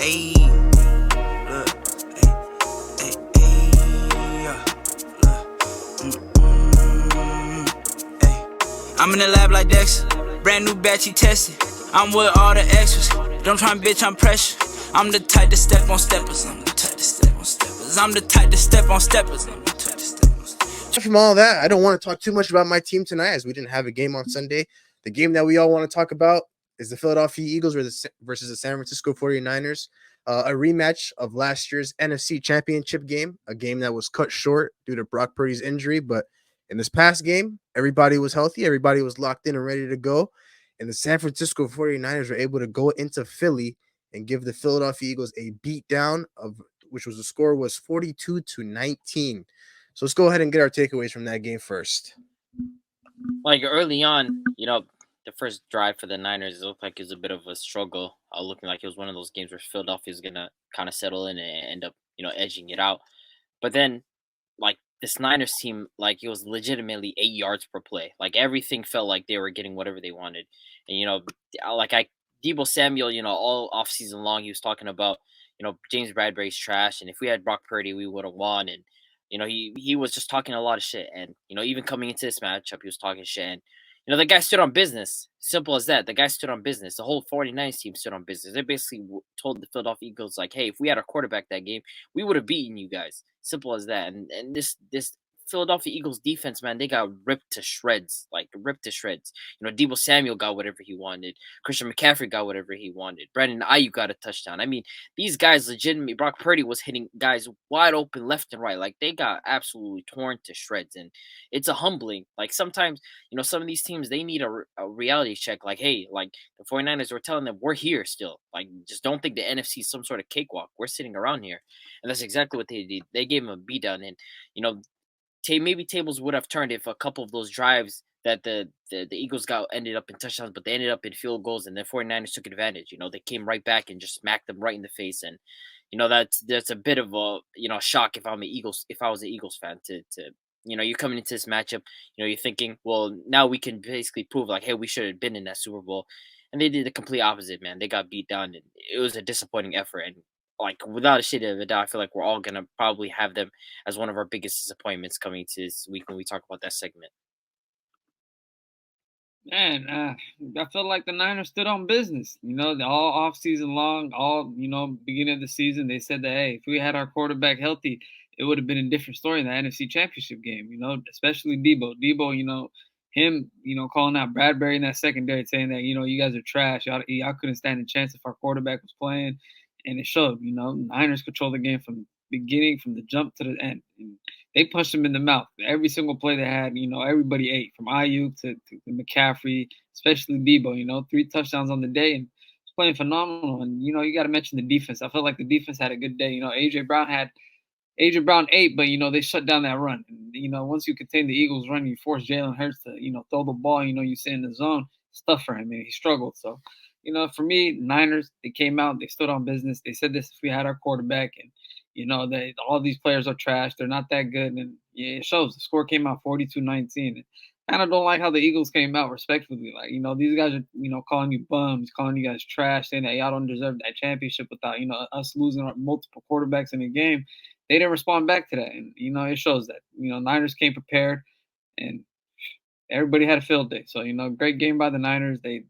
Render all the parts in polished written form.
Ayy, look, yeah, ayy. I'm in the lab like Dexter, brand new batch he tested. I'm with all the extras, don't try and bitch, I'm pressure. I'm the type to step on steppers, I'm the type to step on steppers, I'm the type to step on steppers, I'm the type to step on steppers. From all that, I don't want to talk too much about my team tonight as we didn't have a game on Sunday. The game that we all want to talk about is the Philadelphia Eagles versus the San Francisco 49ers, a rematch of last year's NFC Championship game, a game that was cut short due to Brock Purdy's injury. But in this past game, everybody was healthy, everybody was locked in and ready to go. And the San Francisco 49ers were able to go into Philly and give the Philadelphia Eagles a beatdown of which was the score was 42-19. So let's go ahead and get our takeaways from that game first. Like early on, the first drive for the Niners, it looked like it was a bit of a struggle. Looking like it was one of those games where Philadelphia is gonna kind of settle in and end up, edging it out. But then, like this Niners team, like it was legitimately 8 yards per play. Like everything felt like they were getting whatever they wanted. And Deebo Samuel, all off season long, he was talking about, James Bradbury's trash, and if we had Brock Purdy, we would have won. And he was just talking a lot of shit. And even coming into this matchup, he was talking shit. And the guy stood on business. Simple as that. The guy stood on business. The whole 49ers team stood on business. They basically told the Philadelphia Eagles, like, hey, if we had our quarterback that game, we would have beaten you guys. Simple as that. And this Philadelphia Eagles defense, man, they got ripped to shreds. Like, ripped to shreds. Deebo Samuel got whatever he wanted. Christian McCaffrey got whatever he wanted. Brandon Ayuk got a touchdown. I mean, these guys legitimately, Brock Purdy was hitting guys wide open left and right. Like, they got absolutely torn to shreds. And it's a humbling. Like, sometimes, some of these teams, they need a reality check. Like, hey, like, the 49ers were telling them, we're here still. Like, just don't think the NFC is some sort of cakewalk. We're sitting around here. And that's exactly what they did. They gave him a beatdown. And, maybe tables would have turned if a couple of those drives that the Eagles ended up in touchdowns, but they ended up in field goals, and the 49ers took advantage. They came right back and just smacked them right in the face. And, that's a bit of a, shock if I was an Eagles fan to you're coming into this matchup, you're thinking, well, now we can basically prove like, hey, we should have been in that Super Bowl. And they did the complete opposite, man. They got beat down, and it was a disappointing effort. And like, without a shade of a doubt, I feel like we're all gonna probably have them as one of our biggest disappointments coming to this week when we talk about that segment. Man, I feel like the Niners stood on business. All off season long, all beginning of the season, they said that, hey, if we had our quarterback healthy, it would have been a different story in the NFC Championship game. Especially Deebo. Deebo, him, calling out Bradbury in that secondary, saying that you guys are trash. Y'all couldn't stand a chance if our quarterback was playing. And it showed, Niners controlled the game from beginning, from the jump to the end. And they punched them in the mouth. Every single play they had, everybody ate, from Ayuk to McCaffrey, especially Deebo, 3 touchdowns on the day, and was playing phenomenal. And, you got to mention the defense. I felt like the defense had a good day. AJ Brown ate, but, they shut down that run. And, once you contain the Eagles' run, you force Jalen Hurts to, throw the ball, you sit in the zone. It's tough for him, and he struggled. So, for me, Niners, they came out, they stood on business. They said this if we had our quarterback, and, all these players are trash. They're not that good. And yeah, it shows. The score came out 42-19. I kind of don't like how the Eagles came out respectfully. Like, these guys are, calling you bums, calling you guys trash, saying that y'all don't deserve that championship without, us losing our multiple quarterbacks in a game. They didn't respond back to that. And, it shows that, Niners came prepared, and everybody had a field day. So, great game by the Niners. They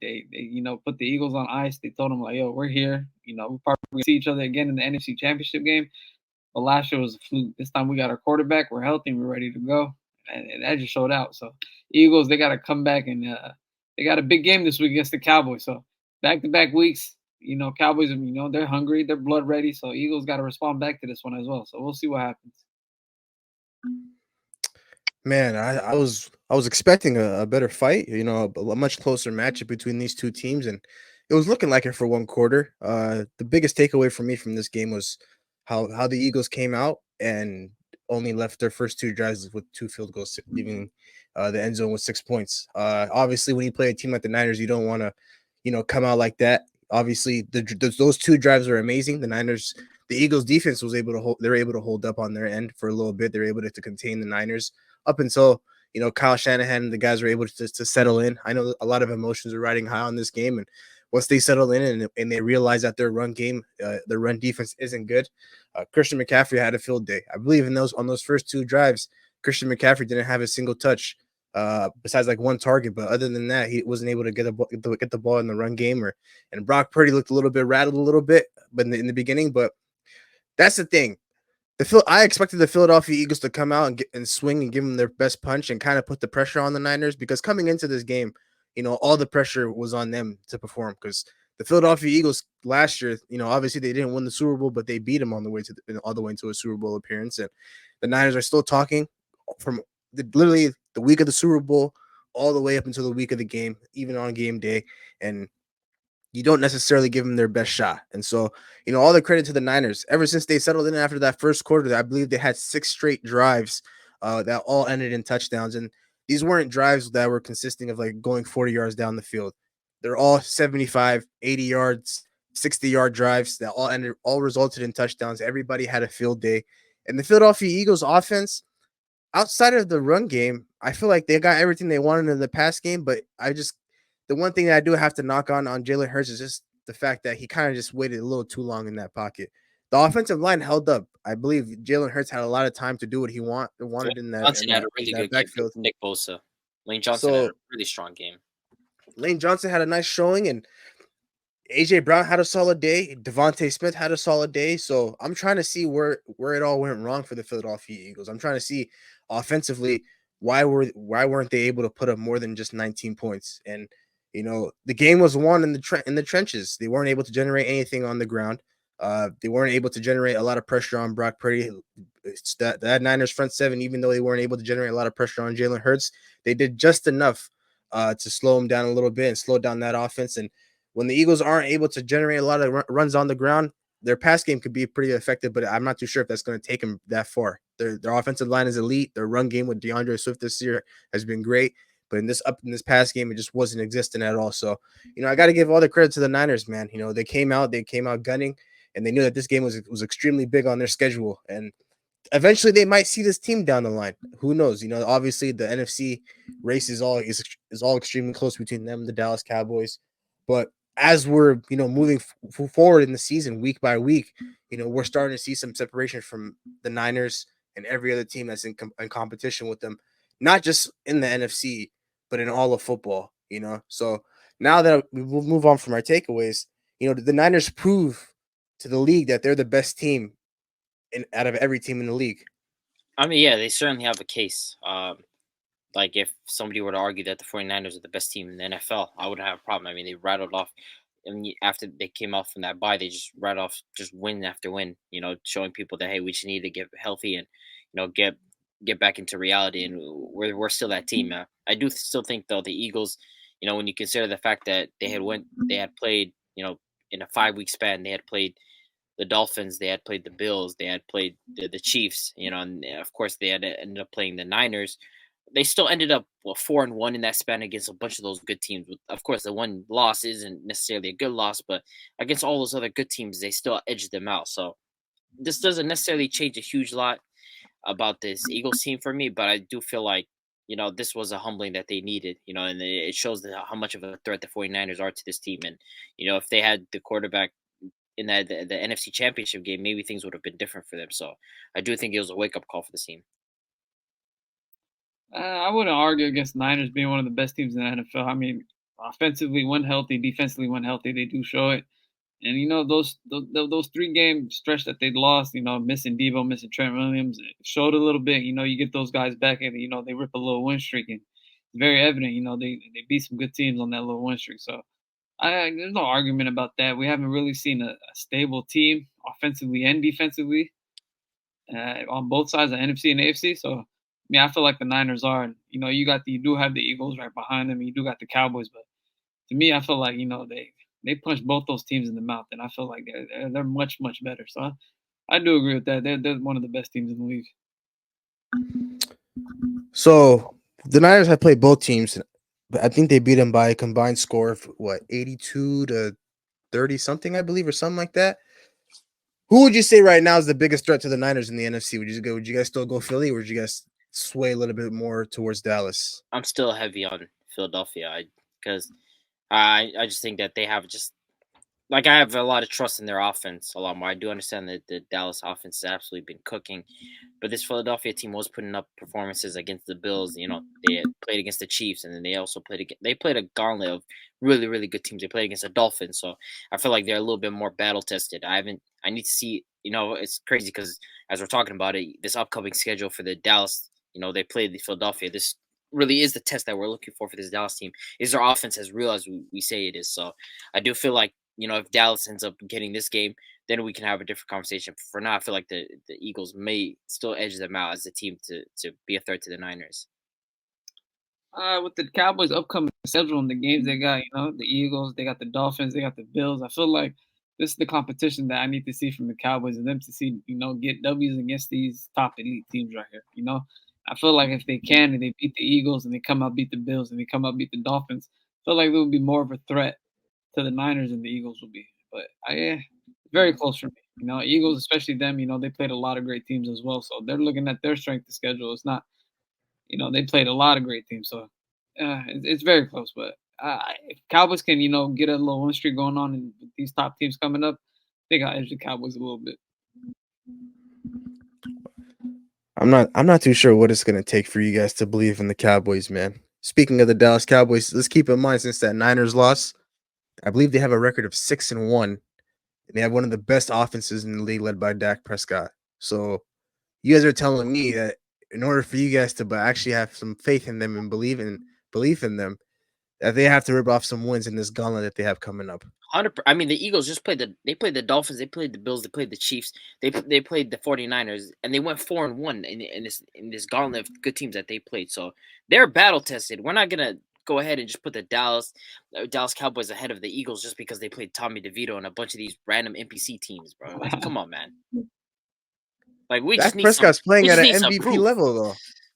put the Eagles on ice. They told them, like, yo, we're here. We probably see each other again in the NFC Championship game. But last year was a fluke. This time we got our quarterback. We're healthy, and we're ready to go. And that just showed out. So, Eagles, they got to come back, and they got a big game this week against the Cowboys. So, back-to-back weeks, Cowboys, they're hungry. They're blood ready. So, Eagles got to respond back to this one as well. So, we'll see what happens. Man, I was expecting a better fight, a much closer matchup between these two teams, and it was looking like it for one quarter. The biggest takeaway for me from this game was how the Eagles came out and only left their first 2 drives with 2 field goals, leaving the end zone with 6 points. Obviously, when you play a team like the Niners, you don't want to, come out like that. Obviously, those 2 drives are amazing. The Eagles defense was able to hold up on their end for a little bit. They were able to contain the Niners up until, Kyle Shanahan and the guys were able to settle in. I know a lot of emotions are riding high on this game. And once they settle in and they realize that their run game, their run defense isn't good, Christian McCaffrey had a field day. I believe on those first 2 drives, Christian McCaffrey didn't have a single touch besides like 1 target, but other than that, he wasn't able to get the ball in the run game. And Brock Purdy looked a little bit rattled a little bit, but in the beginning. But that's the thing. I expected the Philadelphia Eagles to come out and swing and give them their best punch and kind of put the pressure on the Niners, because coming into this game, all the pressure was on them to perform, because the Philadelphia Eagles last year, obviously they didn't win the Super Bowl, but they beat them all the way into a Super Bowl appearance. And the Niners are still talking from literally the week of the Super Bowl all the way up until the week of the game, even on game day. And you don't necessarily give them their best shot. And so, all the credit to the Niners. Ever since they settled in after that first quarter, I believe they had 6 straight drives that all ended in touchdowns. And these weren't drives that were consisting of like going 40 yards down the field. They're all 75, 80 yards, 60-yard drives that all resulted in touchdowns. Everybody had a field day. And the Philadelphia Eagles offense, outside of the run game, I feel like they got everything they wanted in the pass game, but the one thing that I do have to knock on Jalen Hurts is just the fact that he kind of just waited a little too long in that pocket. The offensive line held up. I believe Jalen Hurts had a lot of time to do what he wanted in that, Johnson had a really good backfield. game. Nick Bosa, Lane Johnson had a really strong game. Lane Johnson had a nice showing, and AJ Brown had a solid day. Devontae Smith had a solid day. So I'm trying to see where it all went wrong for the Philadelphia Eagles. I'm trying to see offensively why weren't they able to put up more than just 19 points. And the game was won in the trenches. They weren't able to generate anything on the ground. They weren't able to generate a lot of pressure on Brock Purdy. That Niners front seven, even though they weren't able to generate a lot of pressure on Jalen Hurts, they did just enough to slow him down a little bit and slow down that offense. And when the Eagles aren't able to generate a lot of runs on the ground, their pass game could be pretty effective, but I'm not too sure if that's going to take them that far. Their offensive line is elite. Their run game with DeAndre Swift this year has been great, but in this pass game, it just wasn't existent at all. So, I got to give all the credit to the Niners, man. They came out gunning, and they knew that this game was extremely big on their schedule, and eventually they might see this team down the line. Who knows? Obviously the NFC race is all extremely close between them and the Dallas Cowboys, but as we're moving forward in the season week by week, we're starting to see some separation from the Niners and every other team that's in competition with them, not just in the NFC but in all of football. So now that we will move on from our takeaways, the Niners prove to the league that they're the best team out of every team in the league. I mean, yeah, they certainly have a case. Like if somebody were to argue that the 49ers are the best team in the NFL, I wouldn't have a problem. I mean, they rattled off, and after they came off from that bye, they just rattled off just win after win, showing people that, hey, we just need to get healthy and, get back into reality. And we're still that team. I do still think, though, the Eagles, when you consider the fact that they had played, in a 5-week span, they had played the Dolphins, they had played the Bills, they had played the Chiefs, and of course they had ended up playing the Niners. They still ended up 4-1 in that span against a bunch of those good teams. Of course, the one loss isn't necessarily a good loss, but against all those other good teams, they still edged them out. So this doesn't necessarily change a huge lot about this Eagles team for me, but I do feel like, this was a humbling that they needed, and it shows how much of a threat the 49ers are to this team. And, if they had the quarterback in the NFC Championship game, maybe things would have been different for them. So I do think it was a wake-up call for the team. I wouldn't argue against Niners being one of the best teams in the NFL. I mean, offensively when healthy, defensively when healthy, they do show it. And those 3-game stretch that they lost, missing Deebo, missing Trent Williams, it showed a little bit. You get those guys back and they rip a little win streak, and it's very evident. They beat some good teams on that little win streak. So there's no argument about that. We haven't really seen a stable team offensively and defensively on both sides of NFC and AFC. So I feel like the Niners are. You do have the Eagles right behind them. And you do got the Cowboys, but to me, I feel like they punched both those teams in the mouth, and I feel like they're much better. So I do agree with that. They're one of the best teams in the league. So the Niners have played both teams, but I think they beat them by a combined score of 82-30 something, I believe, or something like that. Who would you say right now is the biggest threat to the Niners in the NFC? Would you guys still go Philly, or would you guys sway a little bit more towards Dallas? I'm still heavy on Philadelphia because I just think that they have just like I have a lot of trust in their offense a lot more. I do understand that the Dallas offense has absolutely been cooking, but this Philadelphia team was putting up performances against the Bills. You know, they had played against the Chiefs, and then they also played a gauntlet of really really good teams. They played against the Dolphins, so I feel like they're a little bit more battle tested. I need to see. You know, it's crazy because as we're talking about it, this upcoming schedule for the Dallas. You know, they played the Philadelphia. This really is the test that we're looking for this Dallas team. Is their offense as real as we say it is? So I do feel like if Dallas ends up getting this game, then we can have a different conversation. For now, I feel like the Eagles may still edge them out as a team to be a threat to the Niners. With the Cowboys' upcoming schedule and the games they got, the Eagles, they got the Dolphins, they got the Bills. I feel like this is the competition that I need to see from the Cowboys and them to see, get W's against these top elite teams right here. I feel like if they can and they beat the Eagles and they come out beat the Bills and they come out beat the Dolphins, I feel like they would be more of a threat to the Niners than the Eagles will be. But very close for me. Eagles, especially them, they played a lot of great teams as well. So they're looking at their strength of schedule. It's not, they played a lot of great teams. So it's very close. But if Cowboys can, get a little win streak going on and with these top teams coming up, I think I'll edge the Cowboys a little bit. I'm not too sure what it's gonna take for you guys to believe in the Cowboys, man. Speaking of the Dallas Cowboys, let's keep in mind since that Niners loss, I believe they have a record of 6-1, and they have one of the best offenses in the league, led by Dak Prescott. So you guys are telling me that in order for you guys to actually have some faith in them and belief in them, that they have to rip off some wins in this gauntlet that they have coming up. 100. I mean, the Eagles just they played the Dolphins, they played the Bills, they played the Chiefs, they played the 49ers, and they went 4-1 in this gauntlet of good teams that they played. So they're battle tested. We're not gonna go ahead and just put the Dallas Cowboys ahead of the Eagles just because they played Tommy DeVito and a bunch of these random NPC teams, bro. Like, come on, man. Like we Dak just need Prescott's playing at an some MVP proof. level, though.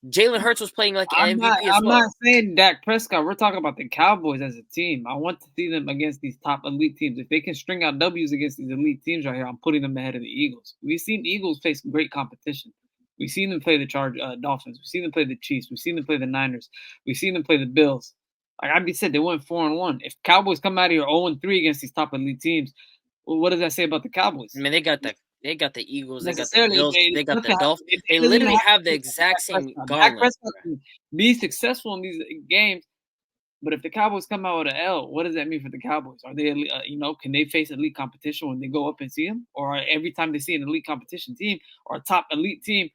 Jalen Hurts was playing like an MVP as I'm well. not saying Dak Prescott. We're talking about the Cowboys as a team. I want to see them against these top elite teams. If they can string out W's against these elite teams right here, I'm putting them ahead of the Eagles. We've seen the Eagles face great competition. We've seen them play the Dolphins. We've seen them play the Chiefs. We've seen them play the Niners. We've seen them play the Bills. Like I said, they went 4-1. If Cowboys come out of here 0-3 against these top elite teams, well, what does that say about the Cowboys? I mean, they got the Eagles, they got the Bills, they got the Dolphins. They doesn't literally have have the to be exact Dak same Prescott. Dak gauntlet. Prescott can be successful in these games, but if the Cowboys come out with an L, what does that mean for the Cowboys? Are they, can they face elite competition when they go up and see them, or every time they see an elite competition team or a top elite team,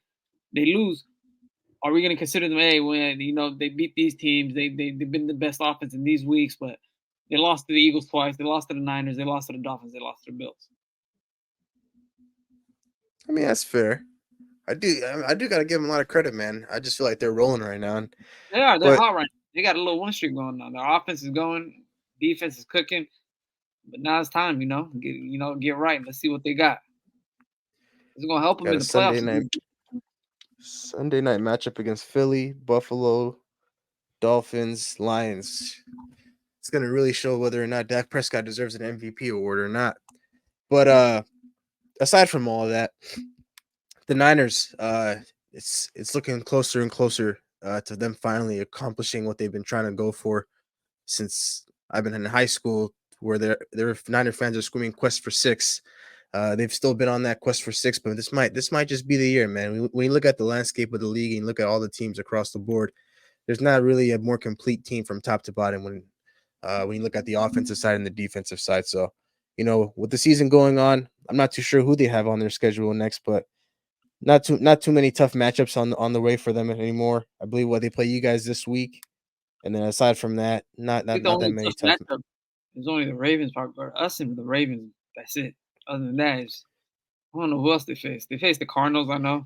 they lose? Are we going to consider them? Hey, when they beat these teams, they've been the best offense in these weeks, but they lost to the Eagles twice, they lost to the Niners, they lost to the Dolphins, they lost to the Bills. I mean, that's fair. I do gotta give them a lot of credit, man. I just feel like they're rolling right now. They are. They're hot right now. They got a little win streak going on. Their offense is going, defense is cooking. But now it's time, get right. Let's see what they got. It's gonna help them in the playoffs. Sunday night matchup against Philly, Buffalo, Dolphins, Lions. It's gonna really show whether or not Dak Prescott deserves an MVP award or not. But aside from all of that, the Niners, it's looking closer and closer to them finally accomplishing what they've been trying to go for since I've been in high school, where their Niner fans are screaming "Quest for 6." They've still been on that quest for 6, but this might just be the year, man. When you look at the landscape of the league and you look at all the teams across the board, there's not really a more complete team from top to bottom when you look at the offensive side and the defensive side. So, with the season going on, I'm not too sure who they have on their schedule next, but not too many tough matchups on the way for them anymore. I believe they play you guys this week, and then aside from that, not that many tough. There's only the Ravens, or us and the Ravens. That's it. Other than that, I don't know who else they face. They face the Cardinals, I know.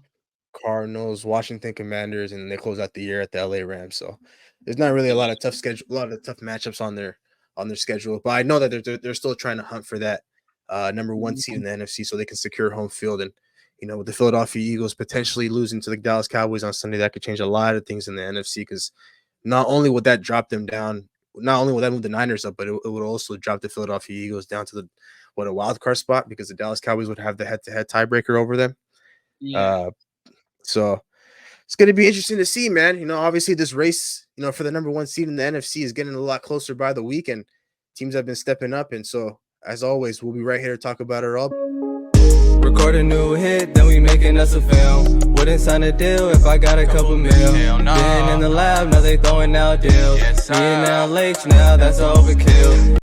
Cardinals, Washington Commanders, and they close out the year at the LA Rams. So there's not really a lot of tough matchups on their schedule. But I know that they're still trying to hunt for that number one seed in the NFC so they can secure home field. And with the Philadelphia Eagles potentially losing to the Dallas Cowboys on Sunday, that could change a lot of things in the NFC, because not only would that drop them down, not only would that move the Niners up, but it would also drop the Philadelphia Eagles down to a wild card spot, because the Dallas Cowboys would have the head-to-head tiebreaker over them. Yeah. So it's going to be interesting to see, man. Obviously this race, for the number one seed in the NFC is getting a lot closer by the week. And Teams have been stepping up, and so as always, we'll be right here to talk about it all. Record a new hit, then we making us a film. Wouldn't sign a deal if I got a couple mil. Been in the lab, now they throwing out deals. Me and now Lakes, now that's overkill.